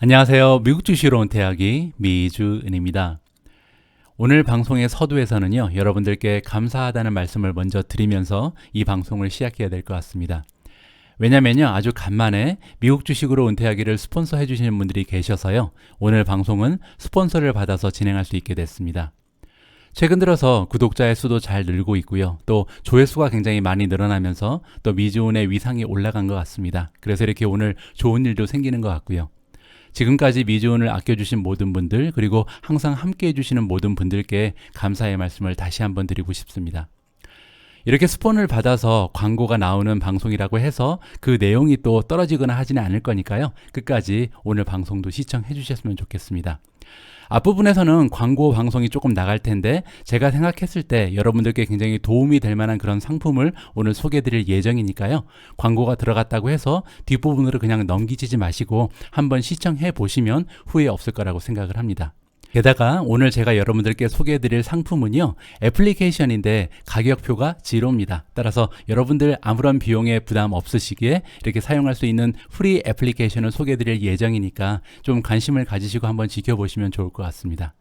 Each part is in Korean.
안녕하세요. 미국 주식으로 온 태학이 미주은입니다. 오늘 방송의 서두에서는요, 여러분들께 감사하다는 말씀을 먼저 드리면서 이 방송을 시작해야 될 것 같습니다. 왜냐면요, 아주 간만에 미국 주식으로 은퇴하기를 스폰서 해주시는 분들이 계셔서요, 오늘 방송은 스폰서를 받아서 진행할 수 있게 됐습니다. 최근 들어서 구독자의 수도 잘 늘고 있고요. 또 조회수가 굉장히 많이 늘어나면서 또 미주은의 위상이 올라간 것 같습니다. 그래서 이렇게 오늘 좋은 일도 생기는 것 같고요. 지금까지 미주은을 아껴주신 모든 분들, 그리고 항상 함께 해주시는 모든 분들께 감사의 말씀을 다시 한번 드리고 싶습니다. 이렇게 스폰을 받아서 광고가 나오는 방송이라고 해서 그 내용이 또 떨어지거나 하지는 않을 거니까요. 끝까지 오늘 방송도 시청해 주셨으면 좋겠습니다. 앞부분에서는 광고 방송이 조금 나갈 텐데 제가 생각했을 때 여러분들께 굉장히 도움이 될 만한 그런 상품을 오늘 소개해 드릴 예정이니까요. 광고가 들어갔다고 해서 뒷부분으로 그냥 넘기지 마시고 한번 시청해 보시면 후회 없을 거라고 생각을 합니다. 게다가 오늘 제가 여러분들께 소개해 드릴 상품은요, 애플리케이션인데 가격표가 지로입니다. 따라서 여러분들 아무런 비용에 부담 없으시기에 이렇게 사용할 수 있는 프리 애플리케이션을 소개해 드릴 예정이니까 좀 관심을 가지시고 한번 지켜보시면 좋을 것 같습니다.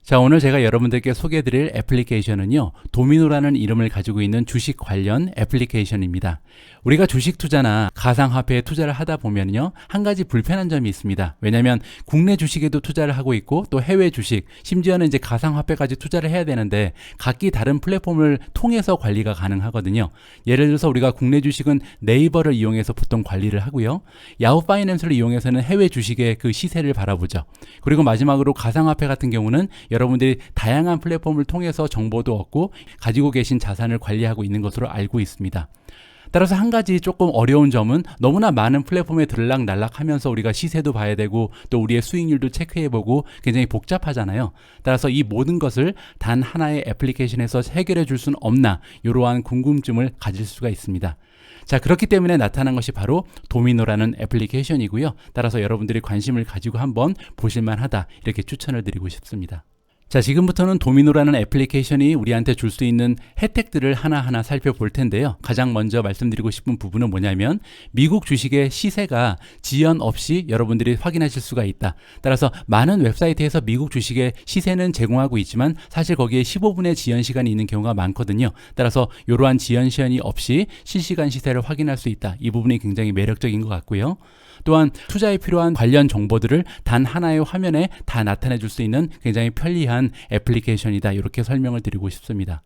자, 오늘 제가 여러분들께 소개해드릴 애플리케이션은요, 도미노라는 이름을 가지고 있는 주식 관련 애플리케이션입니다. 우리가 주식 투자나 가상화폐에 투자를 하다 보면요, 한 가지 불편한 점이 있습니다. 왜냐하면 국내 주식에도 투자를 하고 있고 또 해외 주식, 심지어는 이제 가상화폐까지 투자를 해야 되는데 각기 다른 플랫폼을 통해서 관리가 가능하거든요. 예를 들어서 우리가 국내 주식은 네이버를 이용해서 보통 관리를 하고요, 야후 파이낸스를 이용해서는 해외 주식의 그 시세를 바라보죠. 그리고 마지막으로 가상화폐 같은 경우는 여러분들이 다양한 플랫폼을 통해서 정보도 얻고 가지고 계신 자산을 관리하고 있는 것으로 알고 있습니다. 따라서 한 가지 조금 어려운 점은 너무나 많은 플랫폼에 들락날락 하면서 우리가 시세도 봐야 되고 또 우리의 수익률도 체크해보고 굉장히 복잡하잖아요. 따라서 이 모든 것을 단 하나의 애플리케이션에서 해결해 줄 수는 없나, 이러한 궁금증을 가질 수가 있습니다. 자, 그렇기 때문에 나타난 것이 바로 도미노라는 애플리케이션이고요. 따라서 여러분들이 관심을 가지고 한번 보실만하다, 이렇게 추천을 드리고 싶습니다. 자, 지금부터는 도미노라는 애플리케이션이 우리한테 줄 수 있는 혜택들을 하나하나 살펴볼 텐데요. 가장 먼저 말씀드리고 싶은 부분은 뭐냐면 미국 주식의 시세가 지연 없이 여러분들이 확인하실 수가 있다. 따라서 많은 웹사이트에서 미국 주식의 시세는 제공하고 있지만 사실 거기에 15분의 지연 시간이 있는 경우가 많거든요. 따라서 이러한 지연 시간이 없이 실시간 시세를 확인할 수 있다. 이 부분이 굉장히 매력적인 것 같고요. 또한 투자에 필요한 관련 정보들을 단 하나의 화면에 다 나타내 줄 수 있는 굉장히 편리한 애플리케이션이다, 이렇게 설명을 드리고 싶습니다.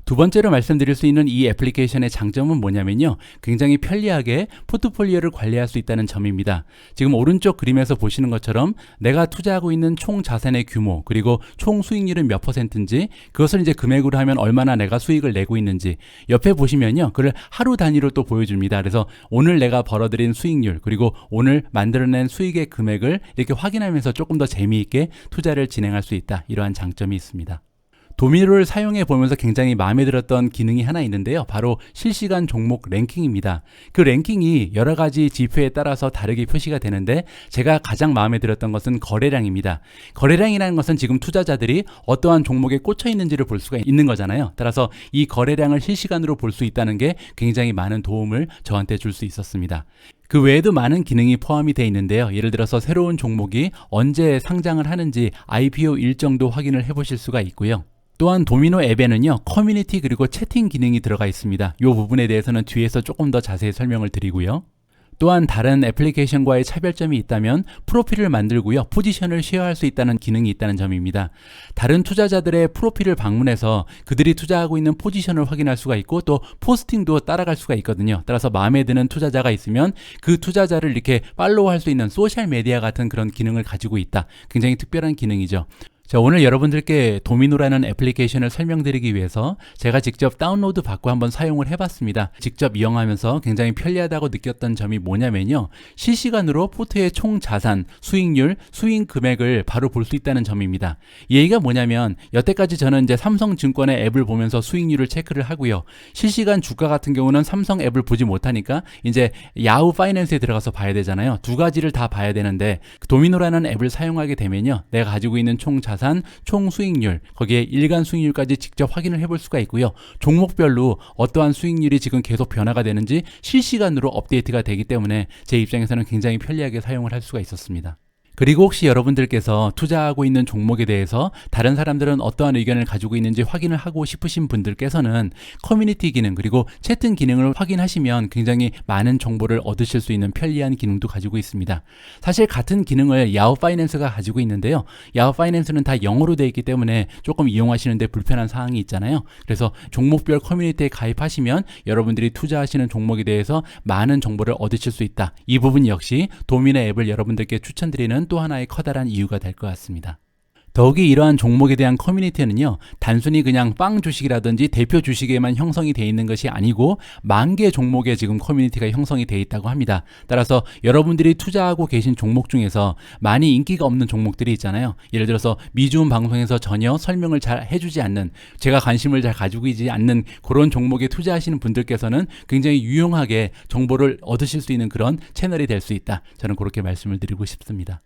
두 번째로 말씀드릴 수 있는 이 애플리케이션의 장점은 뭐냐면요, 굉장히 편리하게 포트폴리오를 관리할 수 있다는 점입니다. 지금 오른쪽 그림에서 보시는 것처럼 내가 투자하고 있는 총 자산의 규모, 그리고 총 수익률은 몇 %인지, 그것을 이제 금액으로 하면 얼마나 내가 수익을 내고 있는지, 옆에 보시면요, 그걸 하루 단위로 또 보여줍니다. 그래서 오늘 내가 벌어들인 수익률, 그리고 오늘 만들어낸 수익의 금액을 이렇게 확인하면서 조금 더 재미있게 투자를 진행할 수 있다, 이러한 장점이 있습니다. 도미노를 사용해 보면서 굉장히 마음에 들었던 기능이 하나 있는데요. 바로 실시간 종목 랭킹입니다. 그 랭킹이 여러 가지 지표에 따라서 다르게 표시가 되는데 제가 가장 마음에 들었던 것은 거래량입니다. 거래량이라는 것은 지금 투자자들이 어떠한 종목에 꽂혀 있는지를 볼 수가 있는 거잖아요. 따라서 이 거래량을 실시간으로 볼 수 있다는 게 굉장히 많은 도움을 저한테 줄 수 있었습니다. 그 외에도 많은 기능이 포함이 되어 있는데요. 예를 들어서 새로운 종목이 언제 상장을 하는지 IPO 일정도 확인을 해보실 수가 있고요. 또한 도미노 앱에는요, 커뮤니티 그리고 채팅 기능이 들어가 있습니다. 이 부분에 대해서는 뒤에서 조금 더 자세히 설명을 드리고요. 또한 다른 애플리케이션과의 차별점이 있다면 프로필을 만들고요, 포지션을 쉐어할 수 있다는 기능이 있다는 점입니다. 다른 투자자들의 프로필을 방문해서 그들이 투자하고 있는 포지션을 확인할 수가 있고 또 포스팅도 따라갈 수가 있거든요. 따라서 마음에 드는 투자자가 있으면 그 투자자를 이렇게 팔로우할 수 있는 소셜 미디어 같은 그런 기능을 가지고 있다. 굉장히 특별한 기능이죠. 자, 오늘 여러분들께 도미노라는 애플리케이션을 설명드리기 위해서 제가 직접 다운로드 받고 한번 사용을 해봤습니다. 직접 이용하면서 굉장히 편리하다고 느꼈던 점이 뭐냐면요, 실시간으로 포트의 총 자산, 수익률, 수익 금액을 바로 볼 수 있다는 점입니다. 이 얘기가 뭐냐면 여태까지 저는 이제 삼성증권의 앱을 보면서 수익률을 체크를 하고요, 실시간 주가 같은 경우는 삼성 앱을 보지 못하니까 이제 야후 파이낸스에 들어가서 봐야 되잖아요. 두 가지를 다 봐야 되는데 도미노라는 앱을 사용하게 되면요, 내가 가지고 있는 총 자산, 총 수익률, 거기에 일간 수익률까지 직접 확인을 해볼 수가 있고요. 종목별로 어떠한 수익률이 지금 계속 변화가 되는지 실시간으로 업데이트가 되기 때문에 제 입장에서는 굉장히 편리하게 사용을 할 수가 있었습니다. 그리고 혹시 여러분들께서 투자하고 있는 종목에 대해서 다른 사람들은 어떠한 의견을 가지고 있는지 확인을 하고 싶으신 분들께서는 커뮤니티 기능 그리고 채팅 기능을 확인하시면 굉장히 많은 정보를 얻으실 수 있는 편리한 기능도 가지고 있습니다. 사실 같은 기능을 야후 파이낸스가 가지고 있는데요. 야후 파이낸스는 다 영어로 되어 있기 때문에 조금 이용하시는데 불편한 사항이 있잖아요. 그래서 종목별 커뮤니티에 가입하시면 여러분들이 투자하시는 종목에 대해서 많은 정보를 얻으실 수 있다. 이 부분 역시 도미노 앱을 여러분들께 추천드리는 또 하나의 커다란 이유가 될 것 같습니다. 더욱이 이러한 종목에 대한 커뮤니티는요, 단순히 그냥 빵 주식이라든지 대표 주식에만 형성이 되어 있는 것이 아니고 10,000개 종목에 지금 커뮤니티가 형성이 되어 있다고 합니다. 따라서 여러분들이 투자하고 계신 종목 중에서 많이 인기가 없는 종목들이 있잖아요. 예를 들어서 미주음 방송에서 전혀 설명을 잘 해주지 않는, 제가 관심을 잘 가지고 있지 않는 그런 종목에 투자하시는 분들께서는 굉장히 유용하게 정보를 얻으실 수 있는 그런 채널이 될 수 있다. 저는 그렇게 말씀을 드리고 싶습니다.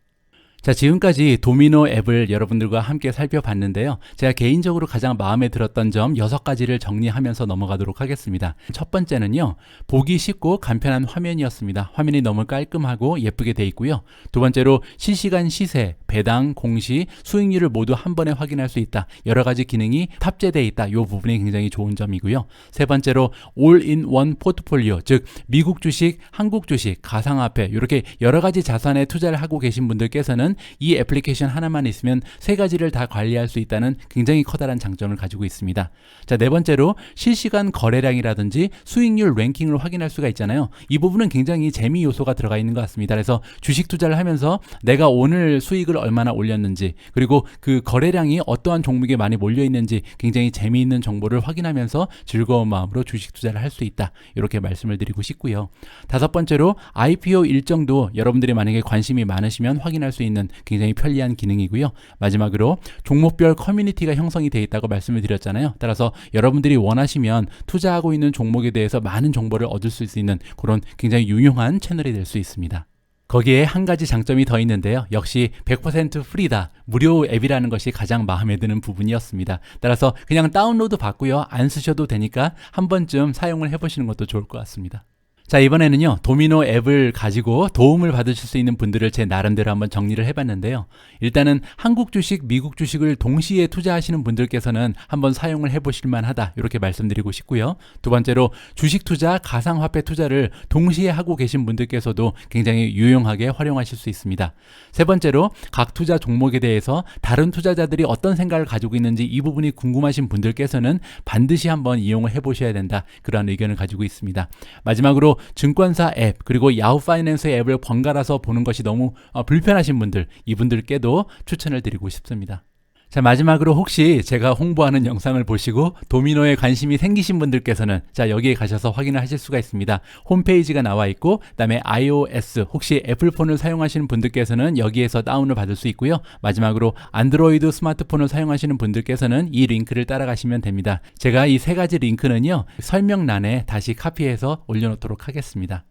자, 지금까지 도미노 앱을 여러분들과 함께 살펴봤는데요. 제가 개인적으로 가장 마음에 들었던 점 6가지를 정리하면서 넘어가도록 하겠습니다. 첫 번째는요, 보기 쉽고 간편한 화면이었습니다. 화면이 너무 깔끔하고 예쁘게 돼 있고요. 두 번째로 실시간 시세, 배당, 공시, 수익률을 모두 한 번에 확인할 수 있다. 여러 가지 기능이 탑재되어 있다. 이 부분이 굉장히 좋은 점이고요. 세 번째로 올인원 포트폴리오, 즉 미국 주식, 한국 주식, 가상화폐 이렇게 여러 가지 자산에 투자를 하고 계신 분들께서는 이 애플리케이션 하나만 있으면 3가지를 다 관리할 수 있다는 굉장히 커다란 장점을 가지고 있습니다. 자, 네 번째로 실시간 거래량이라든지 수익률 랭킹을 확인할 수가 있잖아요. 이 부분은 굉장히 재미 요소가 들어가 있는 것 같습니다. 그래서 주식 투자를 하면서 내가 오늘 수익을 얼마나 올렸는지, 그리고 그 거래량이 어떠한 종목에 많이 몰려 있는지 굉장히 재미있는 정보를 확인하면서 즐거운 마음으로 주식 투자를 할 수 있다. 이렇게 말씀을 드리고 싶고요. 다섯 번째로 IPO 일정도 여러분들이 만약에 관심이 많으시면 확인할 수 있는 굉장히 편리한 기능이고요. 마지막으로 종목별 커뮤니티가 형성이 되어 있다고 말씀을 드렸잖아요. 따라서 여러분들이 원하시면 투자하고 있는 종목에 대해서 많은 정보를 얻을 수 있는 그런 굉장히 유용한 채널이 될 수 있습니다. 거기에 한 가지 장점이 더 있는데요. 역시 100% 프리다. 무료 앱이라는 것이 가장 마음에 드는 부분이었습니다. 따라서 그냥 다운로드 받고요. 안 쓰셔도 되니까 한 번쯤 사용을 해보시는 것도 좋을 것 같습니다. 자, 이번에는요, 도미노 앱을 가지고 도움을 받으실 수 있는 분들을 제 나름대로 한번 정리를 해봤는데요. 일단은 한국 주식, 미국 주식을 동시에 투자하시는 분들께서는 한번 사용을 해보실 만하다. 이렇게 말씀드리고 싶고요. 두 번째로 주식 투자, 가상화폐 투자를 동시에 하고 계신 분들께서도 굉장히 유용하게 활용하실 수 있습니다. 세 번째로 각 투자 종목에 대해서 다른 투자자들이 어떤 생각을 가지고 있는지 이 부분이 궁금하신 분들께서는 반드시 한번 이용을 해보셔야 된다. 그러한 의견을 가지고 있습니다. 마지막으로 증권사 앱 그리고 야후 파이낸스 앱을 번갈아서 보는 것이 너무 불편하신 분들, 이분들께도 추천을 드리고 싶습니다. 자, 마지막으로 혹시 제가 홍보하는 영상을 보시고 도미노에 관심이 생기신 분들께서는 자, 여기에 가셔서 확인을 하실 수가 있습니다. 홈페이지가 나와 있고, 그다음에 iOS 혹시 애플폰을 사용하시는 분들께서는 여기에서 다운을 받을 수 있고요. 마지막으로 안드로이드 스마트폰을 사용하시는 분들께서는 이 링크를 따라가시면 됩니다. 제가 이 3가지 링크는요, 설명란에 다시 카피해서 올려놓도록 하겠습니다.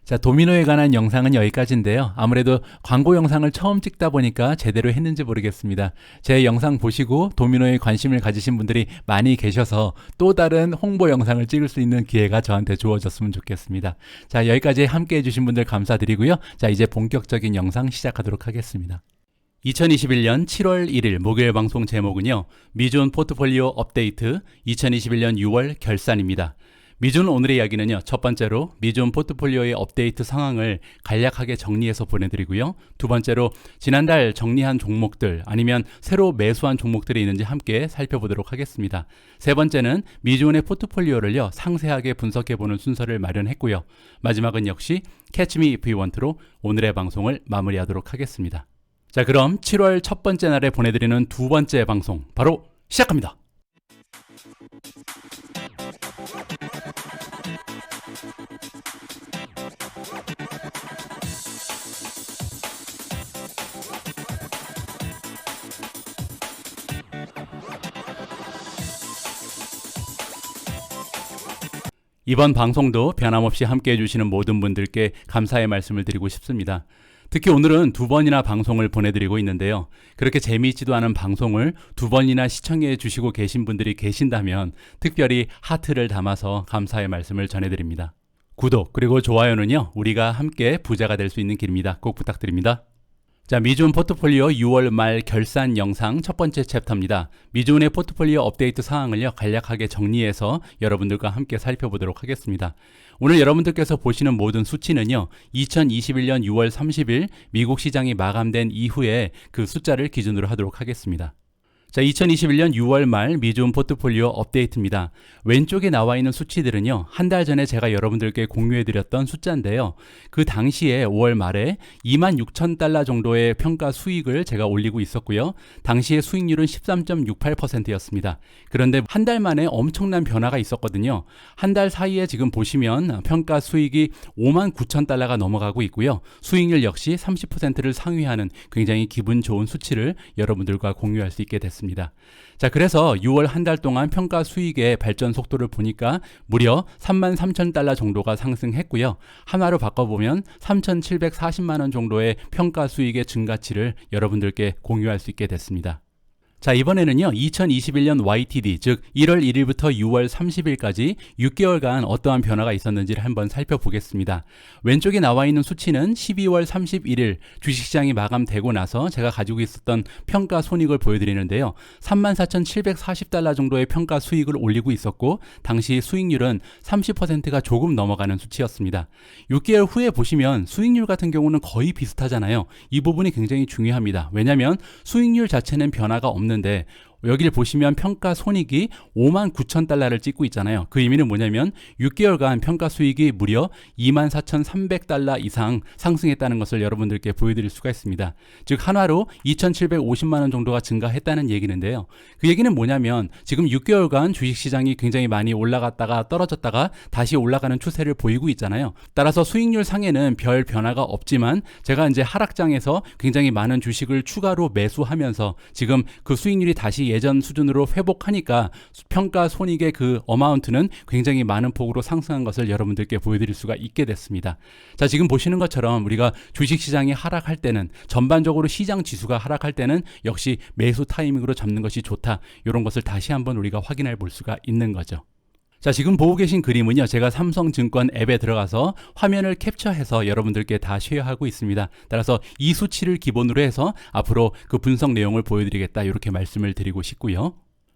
자, 도미노에 관한 영상은 여기까지인데요. 아무래도 광고 영상을 처음 찍다 보니까 제대로 했는지 모르겠습니다. 제 영상 보시고 도미노에 관심을 가지신 분들이 많이 계셔서 또 다른 홍보 영상을 찍을 수 있는 기회가 저한테 주어졌으면 좋겠습니다. 자, 여기까지 함께 해주신 분들 감사드리고요. 자, 이제 본격적인 영상 시작하도록 하겠습니다. 2021년 7월 1일 목요일 방송 제목은요, 미주온 포트폴리오 업데이트 2021년 6월 결산입니다. 미주온 오늘의 이야기는요, 첫 번째로 미주온 포트폴리오의 업데이트 상황을 간략하게 정리해서 보내드리고요. 두 번째로 지난달 정리한 종목들 아니면 새로 매수한 종목들이 있는지 함께 살펴보도록 하겠습니다. 세 번째는 미주온의 포트폴리오를요, 상세하게 분석해보는 순서를 마련했고요. 마지막은 역시 Catch Me If You Want로 오늘의 방송을 마무리하도록 하겠습니다. 자, 그럼 7월 첫 번째 날에 보내드리는 두 번째 방송 바로 시작합니다. 이번 방송도 변함없이 함께해 주시는 모든 분들께 감사의 말씀을 드리고 싶습니다. 특히 오늘은 2번이나 방송을 보내드리고 있는데요. 그렇게 재미있지도 않은 방송을 2번이나 시청해 주시고 계신 분들이 계신다면 특별히 하트를 담아서 감사의 말씀을 전해드립니다. 구독 그리고 좋아요는요, 우리가 함께 부자가 될 수 있는 길입니다. 꼭 부탁드립니다. 자, 미주은 포트폴리오 6월 말 결산 영상 첫 번째 챕터입니다. 미주은의 포트폴리오 업데이트 사항을요, 간략하게 정리해서 여러분들과 함께 살펴보도록 하겠습니다. 오늘 여러분들께서 보시는 모든 수치는요, 2021년 6월 30일 미국 시장이 마감된 이후에 그 숫자를 기준으로 하도록 하겠습니다. 자, 2021년 6월 말 미주은 포트폴리오 업데이트입니다. 왼쪽에 나와 있는 수치들은요, 한 달 전에 제가 여러분들께 공유해드렸던 숫자인데요. 그 당시에 5월 말에 26,000달러 정도의 평가 수익을 제가 올리고 있었고요. 당시의 수익률은 13.68%였습니다. 그런데 한 달 만에 엄청난 변화가 있었거든요. 한 달 사이에 지금 보시면 평가 수익이 59,000달러가 넘어가고 있고요. 수익률 역시 30%를 상회하는 굉장히 기분 좋은 수치를 여러분들과 공유할 수 있게 됐습니다. 자, 그래서 6월 한 달 동안 평가 수익의 발전 속도를 보니까 무려 33,000달러 정도가 상승했고요. 하나로 바꿔보면 3,740만 원 정도의 평가 수익의 증가치를 여러분들께 공유할 수 있게 됐습니다. 자, 이번에는요, 2021년 YTD, 즉 1월 1일부터 6월 30일까지 6개월간 어떠한 변화가 있었는지를 한번 살펴보겠습니다. 왼쪽에 나와 있는 수치는 12월 31일 주식시장이 마감되고 나서 제가 가지고 있었던 평가 손익을 보여드리는데요. 34,740달러 정도의 평가 수익을 올리고 있었고, 당시 수익률은 30%가 조금 넘어가는 수치였습니다. 6개월 후에 보시면 수익률 같은 경우는 거의 비슷하잖아요. 이 부분이 굉장히 중요합니다. 왜냐하면 수익률 자체는 변화가 없는 데 여기를 보시면 평가 손익이 59,000달러를 찍고 있잖아요. 그 의미는 뭐냐면 6개월간 평가 수익이 무려 24,300달러 이상 상승했다는 것을 여러분들께 보여드릴 수가 있습니다. 즉 한화로 2,750만 원 정도가 증가했다는 얘기인데요. 그 얘기는 뭐냐면 지금 6개월간 주식시장이 굉장히 많이 올라갔다가 떨어졌다가 다시 올라가는 추세를 보이고 있잖아요. 따라서 수익률 상에는 별 변화가 없지만 제가 이제 하락장에서 굉장히 많은 주식을 추가로 매수하면서 지금 그 수익률이 다시 예전 수준으로 회복하니까 평가 손익의 그 어마운트는 굉장히 많은 폭으로 상승한 것을 여러분들께 보여드릴 수가 있게 됐습니다. 자, 지금 보시는 것처럼 우리가 주식시장이 하락할 때는, 전반적으로 시장 지수가 하락할 때는 역시 매수 타이밍으로 잡는 것이 좋다. 이런 것을 다시 한번 우리가 확인해 볼 수가 있는 거죠. 자, 지금 보고 계신 그림은요, 제가 삼성증권 앱에 들어가서 화면을 캡처해서 여러분들께 다 쉐어하고 있습니다. 따라서 이 수치를 기본으로 해서 앞으로 그 분석 내용을 보여드리겠다, 이렇게 말씀을 드리고 싶고요.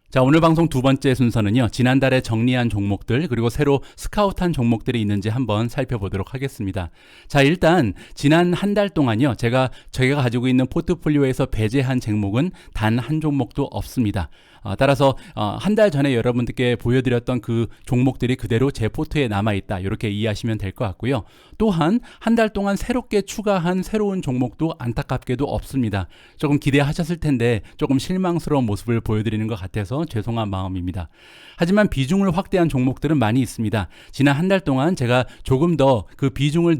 자, 오늘 방송 두 번째 순서는요, 지난달에 정리한 종목들 그리고 새로 스카웃한 종목들이 있는지 한번 살펴보도록 하겠습니다. 자, 일단 지난 한 달 동안요, 제가 가지고 있는 포트폴리오에서 배제한 종목은 단 한 종목도 없습니다. 따라서 한 달 전에 여러분들께 보여드렸던 그 종목들이 그대로 제 포트에 남아있다, 이렇게 이해하시면 될 것 같고요. 또한 한 달 동안 새롭게 추가한 새로운 종목도 안타깝게도 없습니다. 조금 기대하셨을 텐데 조금 실망스러운 모습을 보여드리는 것 같아서 죄송한 마음입니다. 하지만 비중을 확대한 종목들은 많이 있습니다. 지난 한 달 동안 제가 조금 더 그 비중을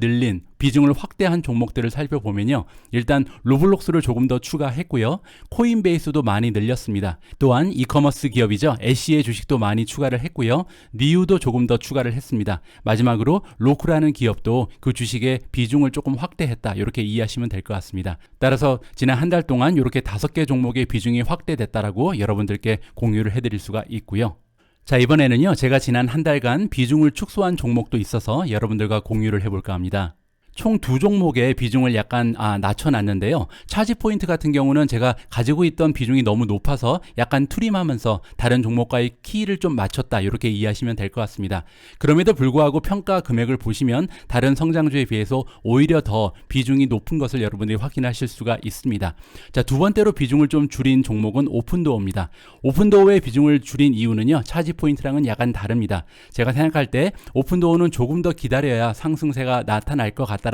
확대한 종목들을 살펴보면요, 일단 로블록스를 조금 더 추가했고요, 코인베이스도 많이 늘렸습니다. 또한 이커머스 기업이죠, 애쉬의 주식도 많이 추가를 했고요, 니우도 조금 더 추가를 했습니다. 마지막으로 로크라는 기업도 그 주식의 비중을 조금 확대했다, 이렇게 이해하시면 될 것 같습니다. 따라서 지난 한 달 동안 이렇게 5개 종목의 비중이 확대됐다라고 여러분들께 공유를 해드릴 수가 있고요. 자, 이번에는요, 제가 지난 한 달간 비중을 축소한 종목도 있어서 여러분들과 공유를 해볼까 합니다. 총 두 종목의 비중을 약간 낮춰놨는데요. 차지 포인트 같은 경우는 제가 가지고 있던 비중이 너무 높아서 약간 트림하면서 다른 종목과의 키를 좀 맞췄다, 이렇게 이해하시면 될 것 같습니다. 그럼에도 불구하고 평가 금액을 보시면 다른 성장주에 비해서 오히려 더 비중이 높은 것을 여러분들이 확인하실 수가 있습니다. 자, 두 번째로 비중을 좀 줄인 종목은 오픈도어입니다. 오픈도어의 비중을 줄인 이유는요, 차지 포인트랑은 약간 다릅니다. 제가 생각할 때 오픈도어는 조금 더 기다려야 상승세가 나타날 것 같다라는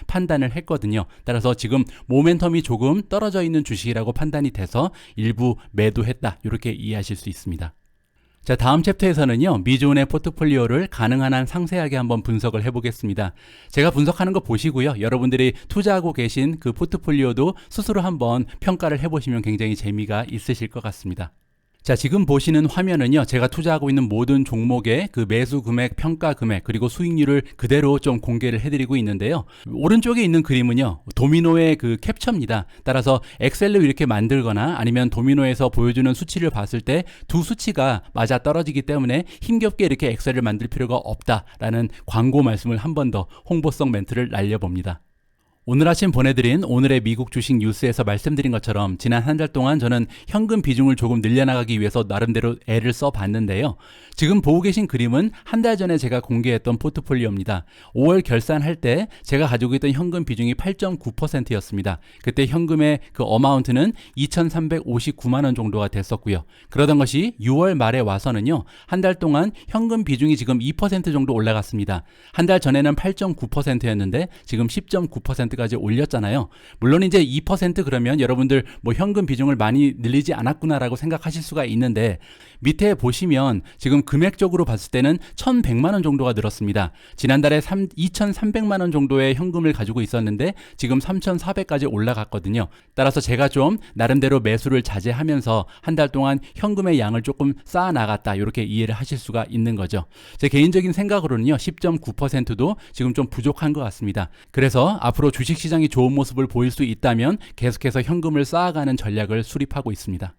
판단을 했거든요. 따라서 지금 모멘텀이 조금 떨어져 있는 주식이라고 판단이 돼서 일부 매도했다, 이렇게 이해하실 수 있습니다. 자, 다음 챕터에서는요, 미주은의 포트폴리오를 가능한 한 상세하게 한번 분석을 해보겠습니다. 제가 분석하는 거 보시고요, 여러분들이 투자하고 계신 그 포트폴리오도 스스로 한번 평가를 해보시면 굉장히 재미가 있으실 것 같습니다. 자, 지금 보시는 화면은요, 제가 투자하고 있는 모든 종목의 그 매수 금액, 평가 금액, 그리고 수익률을 그대로 좀 공개를 해드리고 있는데요. 오른쪽에 있는 그림은요, 도미노의 그 캡처입니다. 따라서 엑셀로 이렇게 만들거나 아니면 도미노에서 보여주는 수치를 봤을 때 두 수치가 맞아 떨어지기 때문에 힘겹게 이렇게 엑셀을 만들 필요가 없다라는 광고 말씀을 한 번 더 홍보성 멘트를 날려봅니다. 오늘 아침 보내드린 오늘의 미국 주식 뉴스에서 말씀드린 것처럼 지난 한 달 동안 저는 현금 비중을 조금 늘려나가기 위해서 나름대로 애를 써봤는데요. 지금 보고 계신 그림은 한 달 전에 제가 공개했던 포트폴리오입니다. 5월 결산할 때 제가 가지고 있던 현금 비중이 8.9%였습니다. 그때 현금의 그 어마운트는 2,359만 원 정도가 됐었고요. 그러던 것이 6월 말에 와서는요. 한 달 동안 현금 비중이 지금 2% 정도 올라갔습니다. 한 달 전에는 8.9%였는데 지금 10.9%까지 올렸잖아요. 물론 이제 2% 그러면 여러분들 뭐 현금 비중을 많이 늘리지 않았구나라고 생각하실 수가 있는데 밑에 보시면 지금 금액적으로 봤을 때는 1,100만 원 정도가 늘었습니다. 지난달에 2,300만 원 정도의 현금을 가지고 있었는데 지금 3,400까지 올라갔거든요. 따라서 제가 좀 나름대로 매수를 자제하면서 한 달 동안 현금의 양을 조금 쌓아 나갔다. 이렇게 이해를 하실 수가 있는 거죠. 제 개인적인 생각으로는요. 10.9%도 지금 좀 부족한 것 같습니다. 그래서 앞으로 주식시장이 좋은 모습을 보일 수 있다면 계속해서 현금을 쌓아가는 전략을 수립하고 있습니다.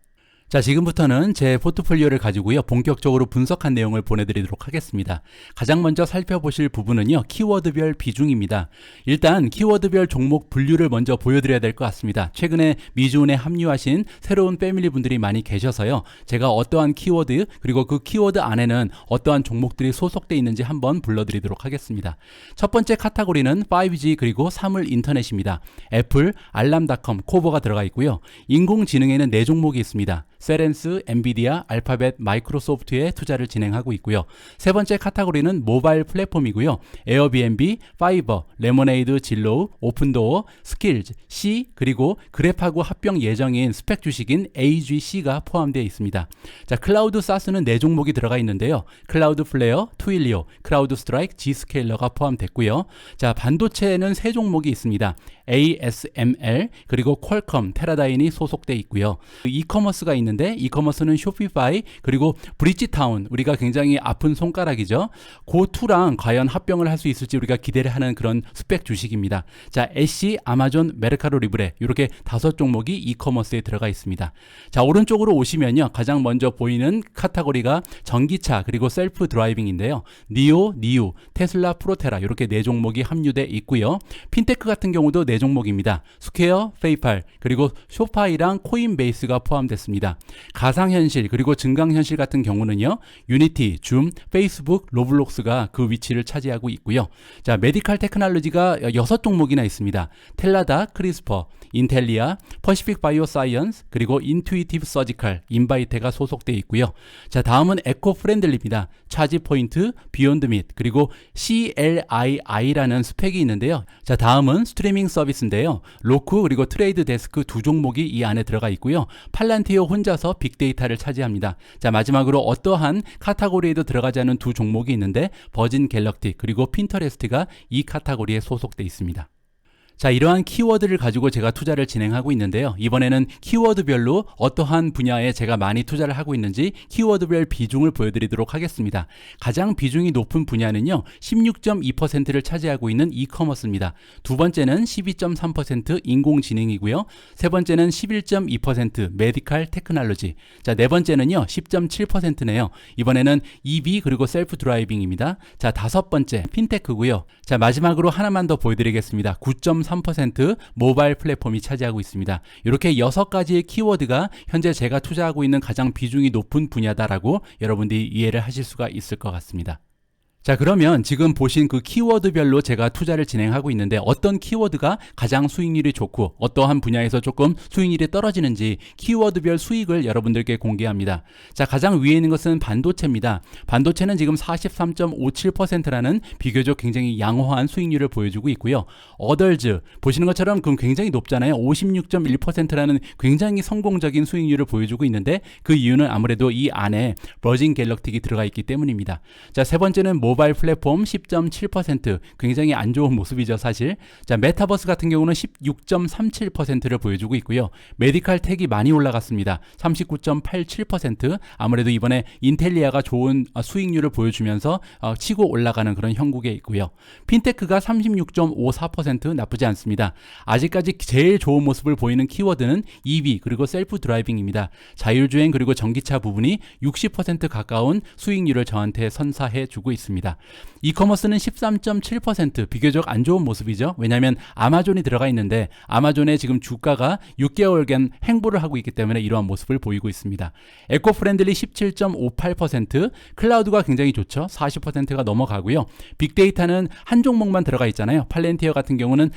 자, 지금부터는 제 포트폴리오를 가지고요. 본격적으로 분석한 내용을 보내드리도록 하겠습니다. 가장 먼저 살펴보실 부분은요. 키워드별 비중입니다. 일단 키워드별 종목 분류를 먼저 보여드려야 될 것 같습니다. 최근에 미주은에 합류하신 새로운 패밀리 분들이 많이 계셔서요. 제가 어떠한 키워드 그리고 그 키워드 안에는 어떠한 종목들이 소속되어 있는지 한번 불러드리도록 하겠습니다. 첫 번째 카테고리는 5G 그리고 사물 인터넷입니다. 애플, 알람닷컴, 코보가 들어가 있고요. 인공지능에는 4종목이 있습니다. 세렌스, 엔비디아, 알파벳, 마이크로소프트에 투자를 진행하고 있고요. 세 번째 카테고리는 모바일 플랫폼이고요. 에어비앤비, 파이버, 레모네이드, 진로우, 오픈도어, 스킬즈, C 그리고 그랩하고 합병 예정인 스펙 주식인 AGC가 포함되어 있습니다. 자, 클라우드 사스는 4종목이 들어가 있는데요. 클라우드 플레어, 트윌리오, 크라우드 스트라이크, G스케일러가 포함됐고요. 자, 반도체에는 3종목이 있습니다. ASML 그리고 퀄컴, 테라다인이 소속되어 있고요. 이커머스가 있는데 이커머스는 쇼피파이 그리고 브릿지타운, 우리가 굉장히 아픈 손가락이죠. 그 투랑 과연 합병을 할 수 있을지 우리가 기대를 하는 그런 스펙 주식입니다. 자, 애쉬, 아마존, 메르카도 리브레 이렇게 5종목이 이커머스에 들어가 있습니다. 자, 오른쪽으로 오시면요. 가장 먼저 보이는 카테고리가 전기차 그리고 셀프 드라이빙인데요. 니오, 니우, 테슬라, 프로테라 이렇게 4종목이 함유돼 있고요. 핀테크 같은 경우도 4종목입니다. 스퀘어, 페이팔 그리고 쇼파이랑 코인베이스가 포함됐습니다. 가상현실 그리고 증강현실 같은 경우는요. 유니티, 줌, 페이스북, 로블록스가 그 위치를 차지하고 있고요. 자, 메디칼 테크놀로지가 6종목이나 있습니다. 텔라다, 크리스퍼, 인텔리아, 퍼시픽 바이오사이언스 그리고 인투이티브 서지컬, 인바이테가 소속되어 있고요. 자, 다음은 에코 프렌들리입니다. 차지포인트, 비욘드 밋 그리고 CLII라는 스펙이 있는데요. 자, 다음은 스트리밍 서비스인데요. 로쿠 그리고 트레이드 데스크 2종목이 이 안에 들어가 있고요. 팔란티오 혼자서 빅데이터를 차지합니다. 자, 마지막으로 어떠한 카테고리에도 들어가지 않은 2종목이 있는데 버진 갤럭틱 그리고 핀터레스트가 이 카테고리에 소속되어 있습니다. 자, 이러한 키워드를 가지고 제가 투자를 진행하고 있는데요. 이번에는 키워드별로 어떠한 분야에 제가 많이 투자를 하고 있는지 키워드별 비중을 보여드리도록 하겠습니다. 가장 비중이 높은 분야는요. 16.2%를 차지하고 있는 이커머스입니다. 두 번째는 12.3% 인공지능이고요. 세 번째는 11.2% 메디칼 테크놀로지. 자, 네 번째는요. 10.7%네요. 이번에는 EV 그리고 셀프 드라이빙입니다. 자, 다섯 번째 핀테크고요. 자, 마지막으로 하나만 더 보여드리겠습니다. 9.3% 모바일 플랫폼이 차지하고 있습니다. 이렇게 6가지의 키워드가 현재 제가 투자하고 있는 가장 비중이 높은 분야다라고 여러분들이 이해를 하실 수가 있을 것 같습니다. 자, 그러면 지금 보신 그 키워드별로 제가 투자를 진행하고 있는데 어떤 키워드가 가장 수익률이 좋고 어떠한 분야에서 조금 수익률이 떨어지는지 키워드별 수익을 여러분들께 공개합니다. 자, 가장 위에 있는 것은 반도체입니다. 반도체는 지금 43.57%라는 비교적 굉장히 양호한 수익률을 보여주고 있고요. 어덜즈 보시는 것처럼 그럼 굉장히 높잖아요. 56.1%라는 굉장히 성공적인 수익률을 보여주고 있는데 그 이유는 아무래도 이 안에 버진 갤럭틱이 들어가 있기 때문입니다. 자, 세 번째는 모바일 플랫폼 10.7%, 굉장히 안 좋은 모습이죠, 사실. 자, 메타버스 같은 경우는 16.37%를 보여주고 있고요. 메디칼 텍이 많이 올라갔습니다. 39.87%. 아무래도 이번에 인텔리아가 좋은 수익률을 보여주면서 치고 올라가는 그런 형국에 있고요. 핀테크가 36.54%, 나쁘지 않습니다. 아직까지 제일 좋은 모습을 보이는 키워드는 EV 그리고 셀프 드라이빙입니다. 자율주행 그리고 전기차 부분이 60% 가까운 수익률을 저한테 선사해 주고 있습니다. 있습니다. 이커머스는 13.7%, 비교적 안 좋은 모습이죠. 왜냐하면 아마존이 들어가 있는데 아마존의 지금 주가가 6개월간 횡보를 하고 있기 때문에 이러한 모습을 보이고 있습니다. 에코프렌들리 17.58%, 클라우드가 굉장히 좋죠. 40%가 넘어가고요. 빅데이터는 한 종목만 들어가 있잖아요. 팔렌티어 같은 경우는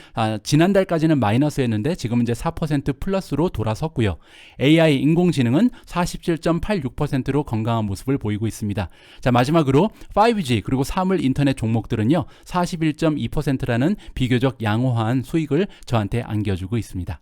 지난달까지는 마이너스였는데 지금 이제 4% 플러스로 돌아섰고요. AI 인공지능은 47.86%로 건강한 모습을 보이고 있습니다. 자, 마지막으로 5G 그리고 사물 인터넷 종목들은요. 41.2%라는 비교적 양호한 수익을 저한테 안겨주고 있습니다.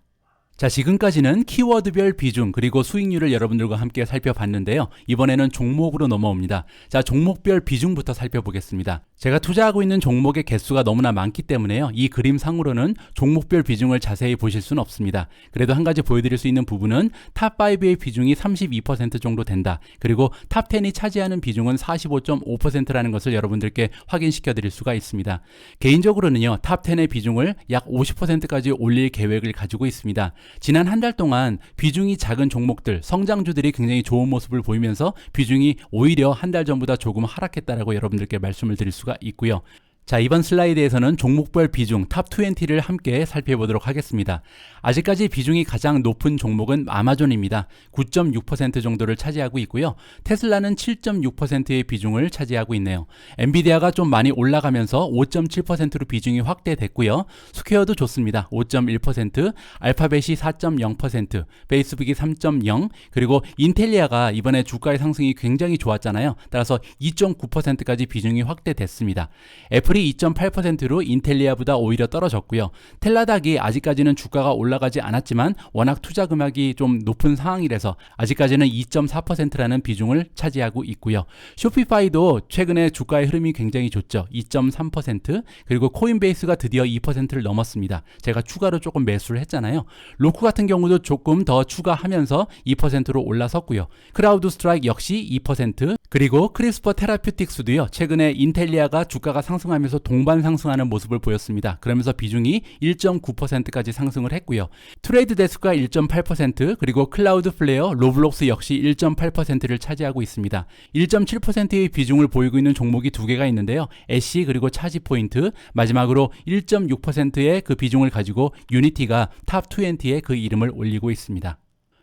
자, 지금까지는 키워드별 비중 그리고 수익률을 여러분들과 함께 살펴봤는데요. 이번에는 종목으로 넘어옵니다. 자, 종목별 비중부터 살펴보겠습니다. 제가 투자하고 있는 종목의 개수가 너무나 많기 때문에요. 이 그림상으로는 종목별 비중을 자세히 보실 수는 없습니다. 그래도 한 가지 보여드릴 수 있는 부분은 탑5의 비중이 32% 정도 된다. 그리고 탑10이 차지하는 비중은 45.5%라는 것을 여러분들께 확인시켜 드릴 수가 있습니다. 개인적으로는요. 탑10의 비중을 약 50%까지 올릴 계획을 가지고 있습니다. 지난 한 달 동안 비중이 작은 종목들, 성장주들이 굉장히 좋은 모습을 보이면서 비중이 오히려 한 달 전보다 조금 하락했다라고 여러분들께 말씀을 드릴 수가 있고요. 자, 이번 슬라이드에서는 종목별 비중 탑20를 함께 살펴보도록 하겠습니다. 아직까지 비중이 가장 높은 종목은 아마존입니다. 9.6% 정도를 차지하고 있고요. 테슬라는 7.6%의 비중을 차지하고 있네요. 엔비디아가 좀 많이 올라가면서 5.7%로 비중이 확대됐고요. 스퀘어도 좋습니다. 5.1%, 알파벳이 4.0%, 페이스북이 3.0%, 그리고 인텔리아가 이번에 주가의 상승이 굉장히 좋았잖아요. 따라서 2.9%까지 비중이 확대됐습니다. 애플이 2.8%로 인텔리아보다 오히려 떨어졌고요. 텔라닥이 아직까지는 주가가 올라가지 않았지만 워낙 투자 금액이 좀 높은 상황이라서 아직까지는 2.4%라는 비중을 차지하고 있고요. 쇼피파이도 최근에 주가의 흐름이 굉장히 좋죠. 2.3%, 그리고 코인베이스가 드디어 2%를 넘었습니다. 제가 추가로 조금 매수를 했잖아요. 로쿠 같은 경우도 조금 더 추가하면서 2%로 올라섰고요. 크라우드 스트라이크 역시 2%, 그리고 크리스퍼 테라퓨틱스도요. 최근에 인텔리아가 주가가 상승하면서 동반 상승하는 모습을 보였습니다. 그러면서 비중이 1.9%까지 상승을 했고요. 트레이드 데스크가 1.8%, 그리고 클라우드 플레이어, 로블록스 역시 1.8%를 차지하고 있습니다. 1.7%의 비중을 보이고 있는 종목이 두 개가 있는데요. 애쉬 그리고 차지포인트, 마지막으로 1.6%의 그 비중을 가지고 유니티가 탑20에 그 이름을 올리고 있습니다.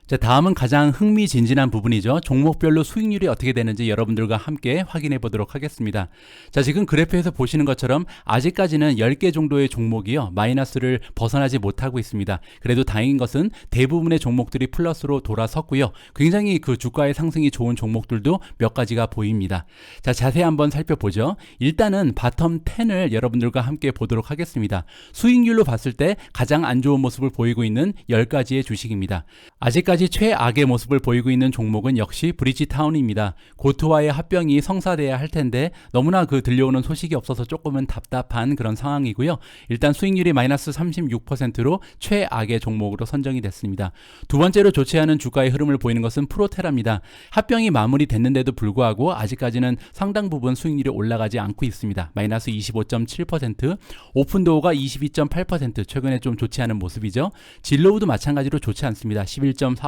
자, 다음은 가장 흥미진진한 부분이죠. 종목별로 수익률이 어떻게 되는지 여러분들과 함께 확인해 보도록 하겠습니다. 자, 지금 그래프에서 보시는 것처럼 아직까지는 10개 정도의 종목이요. 마이너스를 벗어나지 못하고 있습니다. 그래도 다행인 것은 대부분의 종목들이 플러스로 돌아섰고요. 굉장히 그 주가의 상승이 좋은 종목들도 몇 가지가 보입니다. 자, 자세히 한번 살펴보죠. 일단은 바텀 10을 여러분들과 함께 보도록 하겠습니다. 수익률로 봤을 때 가장 안 좋은 모습을 보이고 있는 10가지의 주식입니다. 아직까지 최악의 모습을 보이고 있는 종목은 역시 브리지타운입니다. 고토와의 합병이 성사돼야 할 텐데 너무나 그 들려오는 소식이 없어서 조금은 답답한 그런 상황이고요. 일단 수익률이 마이너스 36%로 최악의 종목으로 선정이 됐습니다. 두 번째로 좋지 않은 주가의 흐름을 보이는 것은 프로테라입니다. 합병이 마무리됐는데도 불구하고 아직까지는 상당 부분 수익률이 올라가지 않고 있습니다. 마이너스 25.7%, 오픈도어가 22.8%, 최근에 좀 좋지 않은 모습이죠. 진로우도 마찬가지로 좋지 않습니다. 11.4%,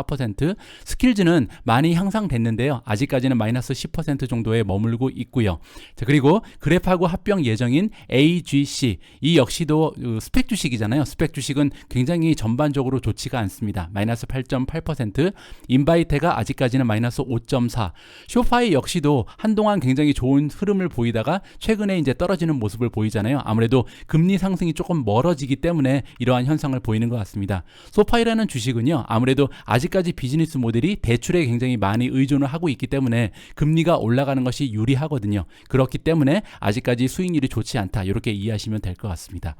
스킬즈는 많이 향상됐는데요. 아직까지는 마이너스 10% 정도에 머물고 있고요. 자, 그리고 그래프하고 합병 예정인 AGC, 이 역시도 스펙 주식이잖아요. 스펙 주식은 굉장히 전반적으로 좋지가 않습니다. 마이너스 8.8%, 인바이테가 아직까지는 마이너스 5.4%, 쇼파이 역시도 한동안 굉장히 좋은 흐름을 보이다가 최근에 이제 떨어지는 모습을 보이잖아요. 아무래도 금리 상승이 조금 멀어지기 때문에 이러한 현상을 보이는 것 같습니다. 소파이라는 주식은요. 아무래도 아직까지 비즈니스 모델이 대출에 굉장히 많이 의존을 하고 있기 때문에 금리가 올라가는 것이 유리하거든요. 그렇기 때문에 아직까지 수익률이 좋지 않다. 이렇게 이해하시면 될 것 같습니다.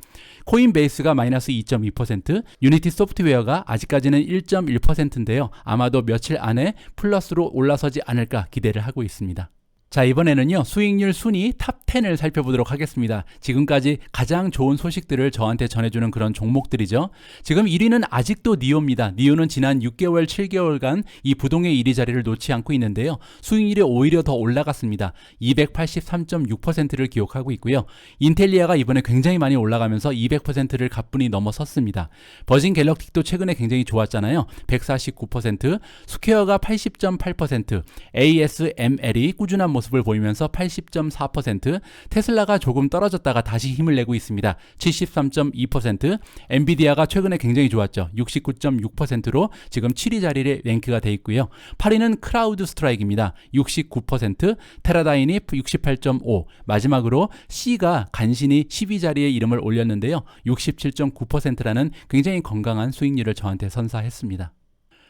코인베이스가 마이너스 2.2%, 유니티 소프트웨어가 아직까지는 1.1%인데요. 아마도 며칠 안에 플러스로 올라서지 않을까 기대를 하고 있습니다. 자, 이번에는요, 수익률 순위 탑10을 살펴보도록 하겠습니다. 지금까지 가장 좋은 소식들을 저한테 전해주는 그런 종목들이죠. 지금 1위는 아직도 니오입니다. 니오는 지난 6개월, 7개월간 이 부동의 1위 자리를 놓지 않고 있는데요. 수익률이 오히려 더 올라갔습니다. 283.6%를 기록하고 있고요. 인텔리아가 이번에 굉장히 많이 올라가면서 200%를 가뿐히 넘어섰습니다. 버진 갤럭틱도 최근에 굉장히 좋았잖아요. 149%, 스퀘어가 80.8%, ASML이 꾸준한 모습을 보이면서 80.4%, 테슬라가 조금 떨어졌다가 다시 힘을 내고 있습니다. 73.2%. 엔비디아가 최근에 굉장히 좋았죠. 69.6%로 지금 7위 자리에 랭크가 돼 있고요. 8위는 크라우드 스트라이크입니다. 69%. 테라다인이 68.5%. 마지막으로 C가 간신히 10위 자리에 이름을 올렸는데요. 67.9%라는 굉장히 건강한 수익률을 저한테 선사했습니다.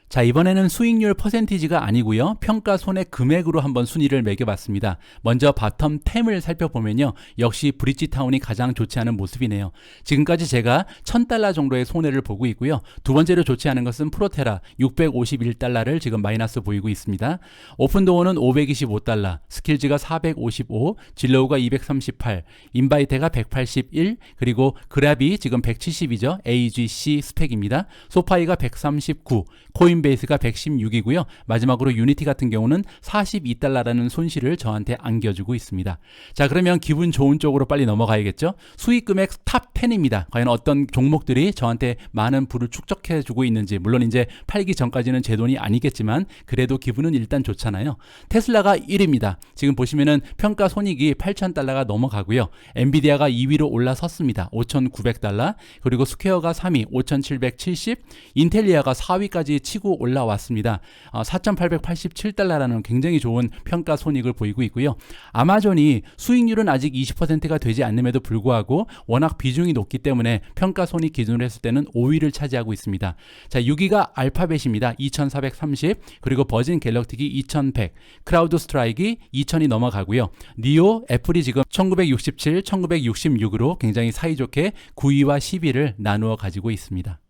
자, 이번에는 수익률 퍼센티지가 아니고요. 평가 손해 금액으로 한번 순위를 매겨봤습니다. 먼저 바텀 10을 살펴보면요. 역시 브릿지타운이 가장 좋지 않은 모습이네요. 지금까지 제가 $1,000 정도의 손해를 보고 있고요. 두 번째로 좋지 않은 것은 프로테라 $651를 지금 마이너스 보이고 있습니다. 오픈도어는 $525, 스킬즈가 $455, 진로우가 $238, 인바이테가 $181, 그리고 그랍이 지금 $170이죠. AGC 스펙입니다. 소파이가 $139, 코인베이스가 116이고요. 마지막으로 유니티 같은 경우는 $42라는 손실을 저한테 안겨주고 있습니다. 자, 그러면 기분 좋은 쪽으로 빨리 넘어가야겠죠? 수익 금액 탑 10입니다. 과연 어떤 종목들이 저한테 많은 부를 축적해주고 있는지, 물론 이제 팔기 전까지는 제 돈이 아니겠지만 그래도 기분은 일단 좋잖아요. 테슬라가 1위입니다. 지금 보시면은 평가 손익이 $8,000가 넘어가고요. 엔비디아가 2위로 올라섰습니다. $5,900. 그리고 스퀘어가 3위 $5,770. 인텔리아가 4위까지 치고 올라왔습니다. $4,887라는 굉장히 좋은 평가 손익을 보이고 있고요. 아마존이 수익률은 아직 20%가 되지 않음에도 불구하고 워낙 비중이 높기 때문에 평가 손익 기준으로 했을 때는 5위를 차지하고 있습니다. 자, 6위가 알파벳입니다. 2,430, 그리고 버진 갤럭틱이 2,100, 크라우드 스트라이크가 2,000이 넘어가고요. 니오, 애플이 지금 1967, 1966으로 굉장히 사이좋게 9위와 10위를 나누어 가지고 있습니다.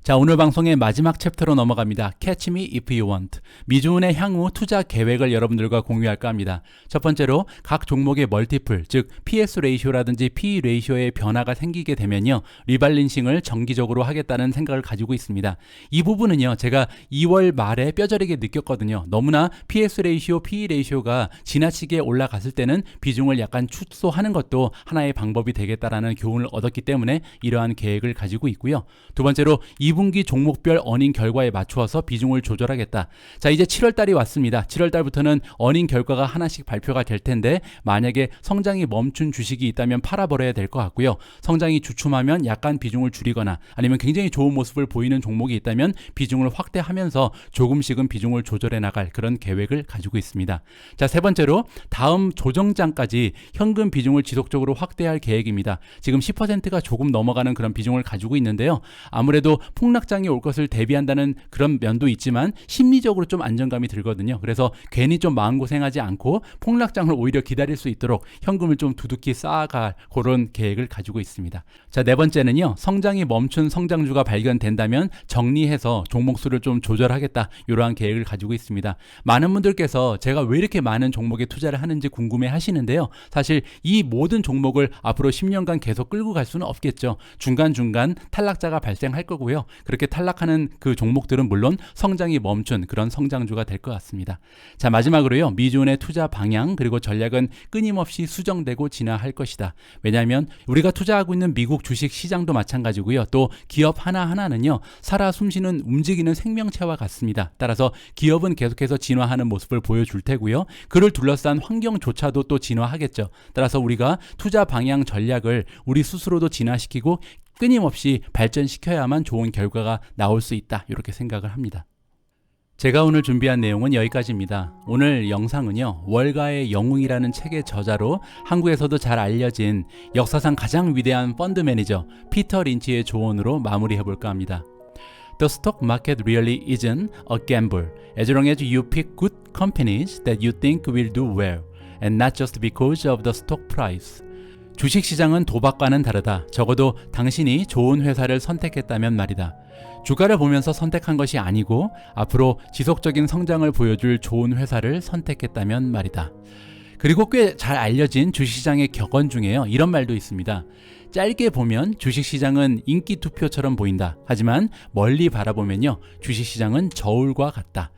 자, 오늘 방송의 마지막 챕터로 넘어갑니다. Catch me if you want. 미주은의 향후 투자 계획을 여러분들과 공유할까 합니다. 첫 번째로 각 종목의 멀티플, 즉 PS 레이쇼라든지 PE 레이쇼의 변화가 생기게 되면요. 리발린싱을 정기적으로 하겠다는 생각을 가지고 있습니다. 이 부분은요. 제가 2월 말에 뼈저리게 느꼈거든요. 너무나 PS 레이쇼, PE 레이쇼가 지나치게 올라갔을 때는 비중을 약간 축소하는 것도 하나의 방법이 되겠다라는 교훈을 얻었기 때문에 이러한 계획을 가지고 있고요. 두 번째로 2분기 종목별 어닝 결과에 맞추어서 비중을 조절하겠다. 자, 이제 7월 달이 왔습니다. 7월 달부터는 어닝 결과가 하나씩 발표가 될 텐데 만약에 성장이 멈춘 주식이 있다면 팔아버려야 될 것 같고요. 성장이 주춤하면 약간 비중을 줄이거나 아니면 굉장히 좋은 모습을 보이는 종목이 있다면 비중을 확대하면서 조금씩은 비중을 조절해 나갈 그런 계획을 가지고 있습니다. 자, 세 번째로 다음 조정장까지 현금 비중을 지속적으로 확대할 계획입니다. 지금 10%가 조금 넘어가는 그런 비중을 가지고 있는데요. 아무래도 폭락장이 올 것을 대비한다는 그런 면도 있지만 심리적으로 좀 안정감이 들거든요. 그래서 괜히 좀 마음고생하지 않고 폭락장을 오히려 기다릴 수 있도록 현금을 좀 두둑히 쌓아갈 그런 계획을 가지고 있습니다. 자, 네 번째는요. 성장이 멈춘 성장주가 발견된다면 정리해서 종목 수를 좀 조절하겠다. 이러한 계획을 가지고 있습니다. 많은 분들께서 제가 왜 이렇게 많은 종목에 투자를 하는지 궁금해 하시는데요. 사실 이 모든 종목을 앞으로 10년간 계속 끌고 갈 수는 없겠죠. 중간중간 탈락자가 발생할 거고요. 그렇게 탈락하는 그 종목들은 물론 성장이 멈춘 그런 성장주가 될 것 같습니다. 자, 마지막으로요. 미주은의 투자 방향 그리고 전략은 끊임없이 수정되고 진화할 것이다. 왜냐하면 우리가 투자하고 있는 미국 주식 시장도 마찬가지고요. 또 기업 하나하나는요. 살아 숨쉬는 움직이는 생명체와 같습니다. 따라서 기업은 계속해서 진화하는 모습을 보여줄 테고요. 그를 둘러싼 환경조차도 또 진화하겠죠. 따라서 우리가 투자 방향 전략을 우리 스스로도 진화시키고 끊임없이 발전시켜야만 좋은 결과가 나올 수 있다. 이렇게 생각을 합니다. 제가 오늘 준비한 내용은 여기까지입니다. 오늘 영상은요. 월가의 영웅이라는 책의 저자로 한국에서도 잘 알려진 역사상 가장 위대한 펀드 매니저 피터 린치의 조언으로 마무리해볼까 합니다. The stock market really isn't a gamble as long as you pick good companies that you think will do well and not just because of the stock price. 주식시장은 도박과는 다르다. 적어도 당신이 좋은 회사를 선택했다면 말이다. 주가를 보면서 선택한 것이 아니고 앞으로 지속적인 성장을 보여줄 좋은 회사를 선택했다면 말이다. 그리고 꽤 잘 알려진 주식시장의 격언 중에요. 이런 말도 있습니다. 짧게 보면 주식시장은 인기 투표처럼 보인다. 하지만 멀리 바라보면요. 주식시장은 저울과 같다.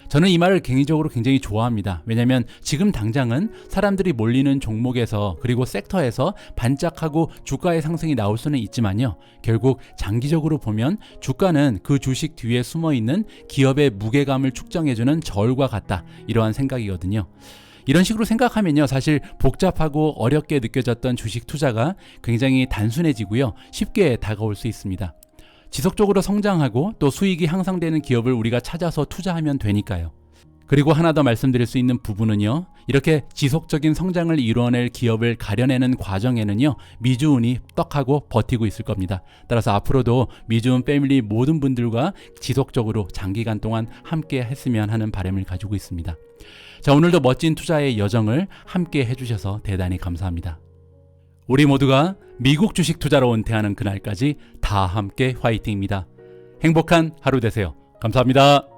저는 이 말을 개인적으로 굉장히 좋아합니다. 왜냐하면 지금 당장은 사람들이 몰리는 종목에서 그리고 섹터에서 반짝하고 주가의 상승이 나올 수는 있지만요. 결국 장기적으로 보면 주가는 그 주식 뒤에 숨어있는 기업의 무게감을 측정해주는 저울과 같다. 이러한 생각이거든요. 이런 식으로 생각하면요, 사실 복잡하고 어렵게 느껴졌던 주식 투자가 굉장히 단순해지고요, 쉽게 다가올 수 있습니다. 지속적으로 성장하고 또 수익이 향상되는 기업을 우리가 찾아서 투자하면 되니까요. 그리고 하나 더 말씀드릴 수 있는 부분은요, 이렇게 지속적인 성장을 이루어낼 기업을 가려내는 과정에는요, 미주운이 떡하고 버티고 있을 겁니다. 따라서 앞으로도 미주운 패밀리 모든 분들과 지속적으로 장기간 동안 함께 했으면 하는 바람을 가지고 있습니다. 자, 오늘도 멋진 투자의 여정을 함께 해주셔서 대단히 감사합니다. 우리 모두가 미국 주식 투자로 은퇴하는 그날까지 다 함께 화이팅입니다. 행복한 하루 되세요. 감사합니다.